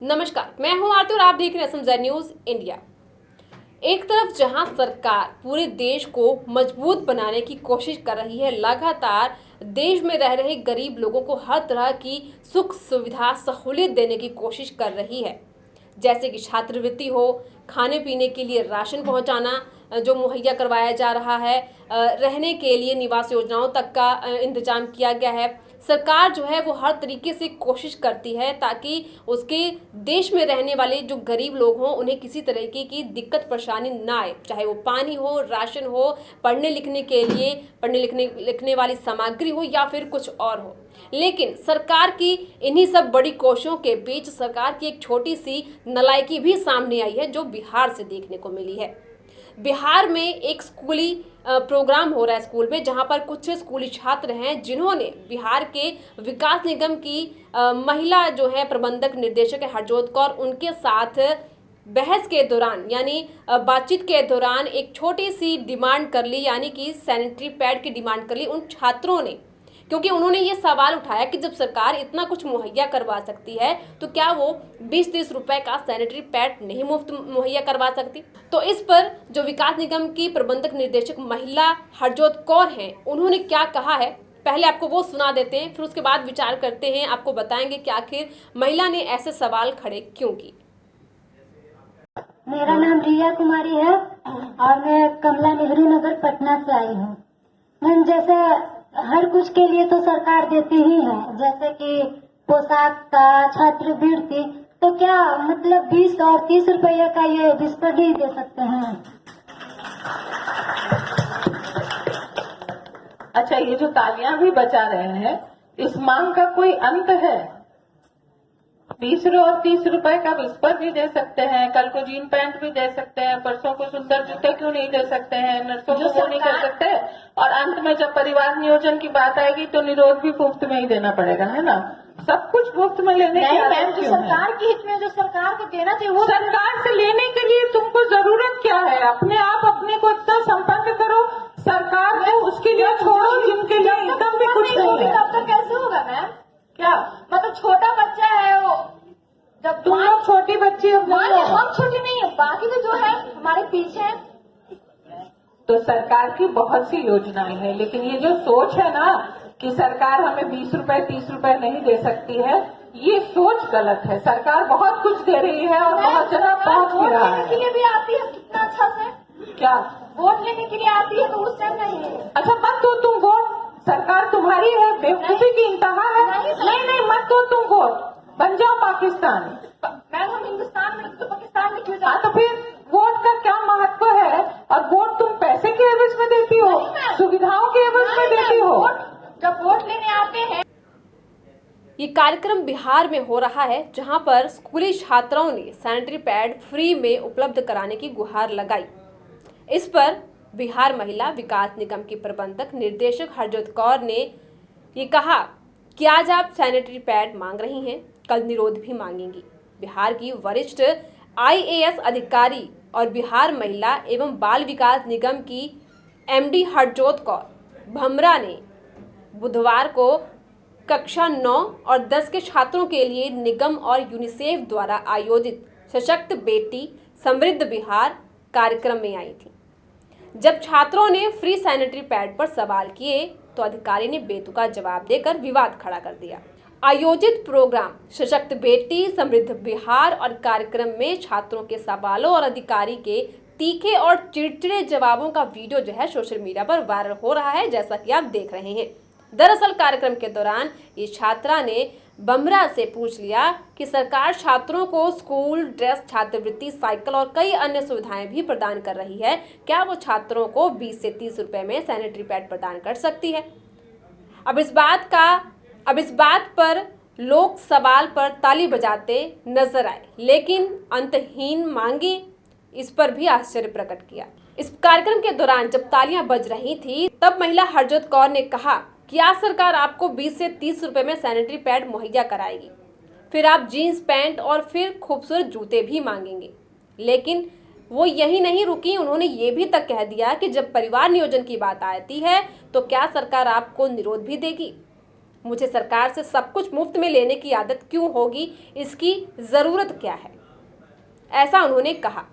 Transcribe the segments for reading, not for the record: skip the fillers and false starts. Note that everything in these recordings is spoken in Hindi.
नमस्कार, मैं हूं आरती और आप देख रहे हैं एसएमजेड न्यूज इंडिया। एक तरफ जहां सरकार पूरे देश को मजबूत बनाने की कोशिश कर रही है, लगातार देश में रह रहे गरीब लोगों को हर तरह की सुख सुविधा सहूलियत देने की कोशिश कर रही है, जैसे कि छात्रवृत्ति हो, खाने पीने के लिए राशन पहुंचाना जो मुहैया करवाया जा रहा है, रहने के लिए निवास योजनाओं तक का इंतजाम किया गया है। सरकार जो है वो हर तरीके से कोशिश करती है ताकि उसके देश में रहने वाले जो गरीब लोग हों उन्हें किसी तरीके की दिक्कत परेशानी ना आए, चाहे वो पानी हो, राशन हो, पढ़ने लिखने के लिए पढ़ने लिखने वाली सामग्री हो या फिर कुछ और हो। लेकिन सरकार की इन्हीं सब बड़ी कोशिशों के बीच सरकार की एक छोटी सी नालायकी भी सामने आई है जो बिहार से देखने को मिली है। बिहार में एक स्कूली प्रोग्राम हो रहा है स्कूल में, जहां पर कुछ स्कूली छात्र हैं जिन्होंने बिहार के विकास निगम की महिला जो है प्रबंधक निर्देशक है हरजोत कौर, उनके साथ बहस के दौरान यानी बातचीत के दौरान एक छोटी सी डिमांड कर ली, यानी कि सैनिटरी पैड की डिमांड कर ली उन छात्रों ने, क्योंकि उन्होंने ये सवाल उठाया कि जब सरकार इतना कुछ मुहैया करवा सकती है तो क्या वो 20-30 रुपए का सैनिटरी पैड नहीं मुफ्त मुहैया करवा सकती। तो इस पर जो विकास निगम की प्रबंधक निर्देशक महिला हरजोत कौर हैं, उन्होंने क्या कहा है पहले आपको वो सुना देते हैं, फिर उसके बाद विचार करते हैं, आपको बताएंगे कि आखिर महिला ने ऐसे सवाल खड़े क्यों किए। मेरा नाम रिया कुमारी है और मैं कमला नेहरू नगर पटना से आई हूँ। मैम, जैसे हर कुछ के लिए तो सरकार देती ही है, जैसे कि पोशाक का, छात्रवृत्ति, तो क्या मतलब 20 और 30 रुपये का ये विस्पर ही दे सकते हैं? अच्छा, ये जो तालियां भी बजा रहे हैं, इस मांग का कोई अंत है? 20 और 30 रुपए का विस्पर भी दे सकते हैं, कल को जीन पैंट भी दे सकते हैं, परसों को सुंदर जूते क्यों नहीं दे सकते हैं, नर्सों को क्यों नहीं कर सकते? और अंत में जब परिवार नियोजन की बात आएगी तो निरोध भी मुफ्त में ही देना पड़ेगा, है ना? सब कुछ मुफ्त में लेने की मैम, जो सरकार के हित में जो सरकार को देना चाहिए वो सरकार से लेने के लिए तुमको जरूरत क्या है? अपने आप अपने को इतना संपन्न करो, सरकार को उसके लिए छोड़ो जिनके लिए एकदम भी कुछ नहीं है। तब तक कैसे होगा मैम? क्या मतलब छोटा बच्चा है वो, जब तुम लोग छोटी बच्ची हो, हम छोटी नहीं है, बाकी तो जो है हमारे पीछे है। तो सरकार की बहुत सी योजनाएं हैं, लेकिन ये जो सोच है ना कि सरकार हमें 20 रुपए 30 रुपए नहीं दे सकती है, ये सोच गलत है। सरकार बहुत कुछ दे रही है और बहुत जगह पहुंच भी रहा है। वोट लेने के लिए भी आती है कितना अच्छा से, क्या वोट लेने के लिए आती है तो उस टाइम नहीं है। अच्छा, मत दो तुम वोट, सरकार तुम्हारी है, बेवकूफी की इंतहा है। नहीं, मत दो तुम वोट, बन जाओ पाकिस्तान। मैम, हम हिंदुस्तान में तो पाकिस्तान में क्यों जाए? तो फिर वोट का क्या महत्व है? और वोट तुम पैसे के एवज में देती हो, सुविधाओं के एवज में देती हो। जब वोट लेने आते हैं। ये कार्यक्रम बिहार में हो रहा है, जहां पर स्कूली छात्राओं ने सैनिटरी पैड फ्री में उपलब्ध कराने की गुहार लगाई। इस पर बिहार महिला विकास निगम की प्रबंधक निर्देशक हरजोत कौर ने ये कहा कि आज आप सैनिटरी पैड मांग रही हैं, कल निरोध भी मांगेंगी। बिहार की वरिष्ठ IAS अधिकारी और बिहार महिला एवं बाल विकास निगम की MD हरजोत कौर भमरा ने बुधवार को कक्षा 9 और 10 के छात्रों के लिए निगम और यूनिसेफ द्वारा आयोजित सशक्त बेटी समृद्ध बिहार कार्यक्रम में आई थी। जब छात्रों ने फ्री सैनिटरी पैड पर सवाल किए तो अधिकारी ने बेतुका जवाब देकर विवाद खड़ा कर दिया। आयोजित प्रोग्राम सशक्त बेटी समृद्ध बिहार और कार्यक्रम में छात्रों के सवालों और अधिकारी के तीखे और चिड़चिड़े जवाबों का वीडियो जो है सोशल मीडिया पर वायरल हो रहा है, जैसा कि आप देख रहे हैं। दरअसल कार्यक्रम के दौरान ये छात्रा ने बमरा से पूछ लिया कि सरकार छात्रों को स्कूल ड्रेस, छात्रवृत्ति, साइकिल और कई अन्य सुविधाएं भी प्रदान कर रही है, क्या वो छात्रों को 20 से 30 रुपए में सैनिटरी पैड प्रदान कर सकती है? अब इस बात पर लोग सवाल पर ताली बजाते नजर आए, लेकिन अंतहीन मांगी इस पर भी आश्चर्य प्रकट किया। इस कार्यक्रम के दौरान जब तालियां बज रही थी तब महिला हरजोत कौर ने कहा कि आज सरकार आपको 20 से 30 रुपए में सैनिटरी पैड मुहैया कराएगी, फिर आप जीन्स पैंट और फिर खूबसूरत जूते भी मांगेंगे। लेकिन वो यही नहीं रुकी, उन्होंने ये भी तक कह दिया कि जब परिवार नियोजन की बात आती है तो क्या सरकार आपको निरोध भी देगी? मुझे सरकार से सब कुछ मुफ्त में लेने की आदत क्यों होगी, इसकी ज़रूरत क्या है, ऐसा उन्होंने कहा।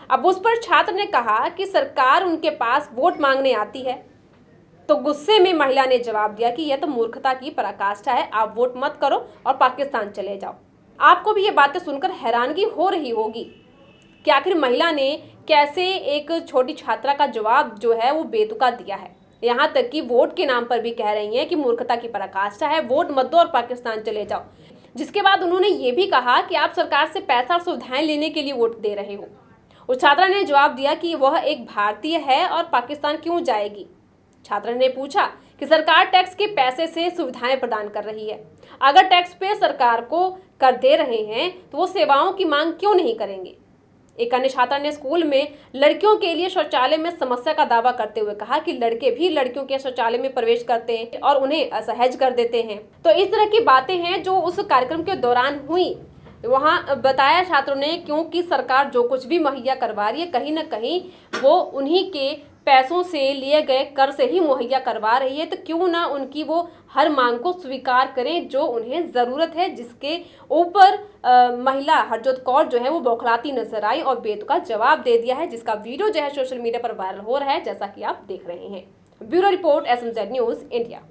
अब उस पर छात्र ने कहा कि सरकार उनके पास वोट मांगने आती है। तो गुस्से में महिला ने जवाब दिया कि यह तो मूर्खता की पराकाष्ठा है, आप वोट मत करो और पाकिस्तान चले जाओ। आपको भी ये बातें सुनकर हैरानगी हो रही होगी कि आखिर महिला ने कैसे एक छोटी छात्रा का जवाब जो है वो बेतुका दिया है। यहाँ तक कि वोट के नाम पर भी कह रही हैं कि मूर्खता की पराकाष्ठा है, वोट मत दो और पाकिस्तान चले जाओ। जिसके बाद उन्होंने ये भी कहा कि आप सरकार से पैसा और सुविधाएं लेने के लिए वोट दे रहे हो। उस छात्रा ने जवाब दिया कि वह एक भारतीय है और पाकिस्तान क्यों जाएगी। छात्र ने पूछा कि सरकार टैक्स के पैसे से सुविधाएं प्रदान कर रही है, अगर टैक्स पे सरकार को कर दे रहे हैं तो वो सेवाओं की मांग क्यों नहीं करेंगे। एक अन्य छात्रा ने स्कूल में लड़कियों के लिए शौचालय में समस्या का दावा करते हुए कहा कि लड़के भी लड़कियों के शौचालय में प्रवेश करते हैं और उन्हें असहज कर देते हैं। तो इस तरह की बातें हैं जो उस कार्यक्रम के दौरान हुई। वहाँ बताया छात्रों ने, क्योंकि सरकार जो कुछ भी मुहैया करवा रही है कहीं ना कहीं वो उन्हीं के पैसों से लिए गए कर से ही मुहैया करवा रही है, तो क्यों ना उनकी वो हर मांग को स्वीकार करें जो उन्हें ज़रूरत है। जिसके ऊपर महिला हरजोत कौर जो है वो बौखलाती नजर आई और बेतुका जवाब दे दिया है, जिसका वीडियो जो है सोशल मीडिया पर वायरल हो रहा है, जैसा कि आप देख रहे हैं। Bureau report SMZ news India.